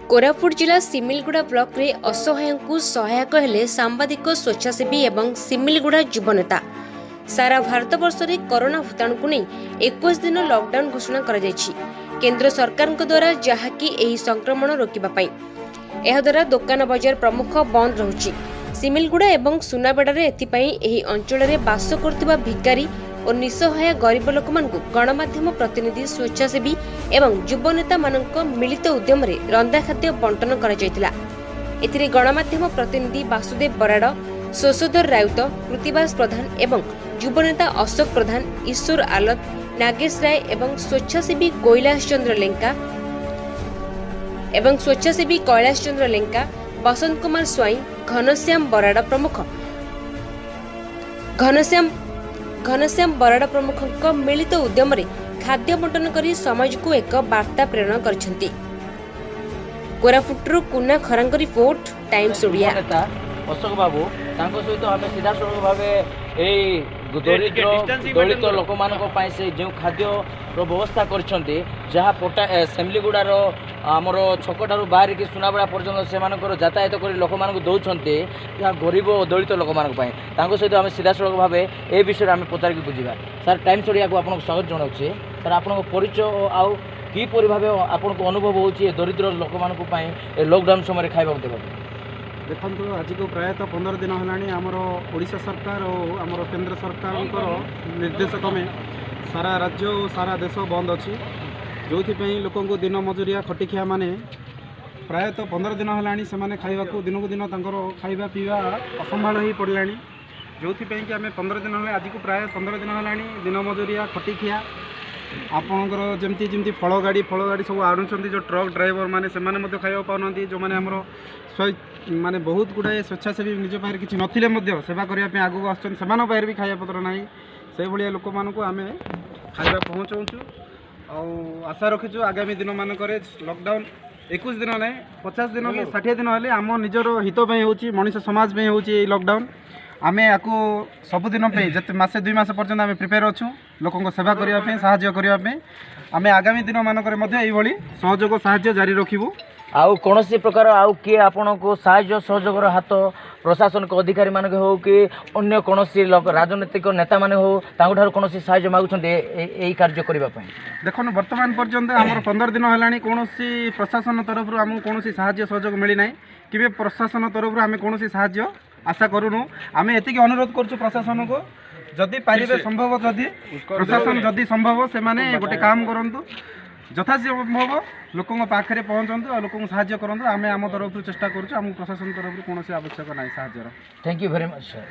कोरापुट जिला सिमिलगुड़ा ब्लॉक रे असहायों सहायक हेले सांबादिक स्वेच्छासेवी एवं सिमिलगुड़ा युवनेता। सारा भारत वर्ष में कोरोना भूताणु को नहीं 21 दिन लॉकडाउन घोषणा कर केंद्र सरकार द्वारा जहाँकि एही संक्रमण रोकने यह द्वारा दुकान बजार प्रमुख बंद रहुछि। सिमिलगुड़ा एवं सुनाबेड़ा एही अंचल में बास करथिबा भिकारी और निसहाय गरीब लोक गणमाध्यम प्रतिनिधि स्वेच्छासेवी एवं युवनेता मानक मिलित उद्यम रंधा खाद्य बंटन करा। गणमाध्यम प्रतिनिधि वासुदेव बराड़, शोषधर राउत, कृतिबास प्रधान एवं युवनेता अशोक प्रधान, ईश्वर आलत, नागेश राय एवं स्वेच्छासेवी कैलाश चंद्र लेंका, बसंत कुमार स्वाई, घनश्याम बराड़ प्रमुख मिलित उद्यम खाद्य बंटन कर समाज को एक वार्ता प्रेरण करछंती। कोरापुटरू कुना खरांग रिपोर्ट, टाइम्स ओडिया। अशोक बाबू सहित आम सीधा सड़क भाव दलित लोक मान से जो खाद्य व्यवस्था करछंती जहाँ पोटा सेमलीगुड़ार आमर छक ठार बाहर कि सुनाबेड़ा पर्यटन से यातायात कर लोक मान दौरान जहाँ गरीब और दलित लोक मान सहित आम सीधा सड़क भाव ए विषय में पचारिक बुझा। सर टाइम्स ओडिया को आपको स्वागत जनाऊे। सर आप परिचय आउ किपरि भाव आपको अनुभव हो दरिद्र लोक मान लॉकडाउन समय खाइबा देवा। देखो आज को प्रायतः 15 दिन है आमर ओडिशा सरकार और आमर केंद्र सरकार निर्देशक में सारा राज्य और सारा देश बंद अच्छी जो लोक दिन मजुरिया खटिखिया माने प्रायतः 15 दिन है से खाइबा दिन को दिन खाइबा पीवा असंभाल हो पड़ा जो कि आम 15 दिन है आज को प्राय 15 दिन है दिन मजुरिया खटिखिया आपणकर जमती जमती फल गाड़ी सब आणुंट जो ट्रक ड्राइवर मैंने से खाइबा पाना जो मैंने आमर माने बहुत गुड़ाए स्वेच्छासेवी निज पाखे किसी नथिले सेवा करने आगू आसान भी खाया पत्र ना से भाया लोक मानक आम खाଇବା पहुँचाऊँ आशा रखीचु आगामी दिन मानक लॉकडाउन 21 दिन ना 50 दिन 60 दिन हेल्ले आम निजर हित होची मनीष समाज होची लॉकडाउन आम या सबुदिन जिते मसे 2 मास पर्यंत आम प्रिपेयर अच्छू लोकों सेवा करने साहाय्य करने आम आगामी दिन मानक सहयोग साहाय्य जारी रखिबू। आउ कौन प्रकार आउ किए आपण को साहाय्य सहयोग हाथ प्रशासन को अधिकारी मान हो कि अन्य कौन राजनीतिक नेता मान हो कौन साहाय्य मागुंट यही कार्य करने। देखो बर्तमान पर्यंत आम 15 दिन है कौन प्रशासन तरफ आमको कौन साहाय्य सहयोग मिलना कि प्रशासन तरफ आम कौन साहाय्य आशा करूँ। आम एति अनुरोध करूँ प्रशासन को जदि पारे संभव जदि प्रशासन जदि संभव से माने गोटे काम करूँ यथा संभव लोकों पाखे पहुँचतु और लोक साहाय्य करूँ। आम तरफ चेष्टा करूँ प्रशासन तरफ कौन आवश्यक ना साहाय्य। Thank you very much sir.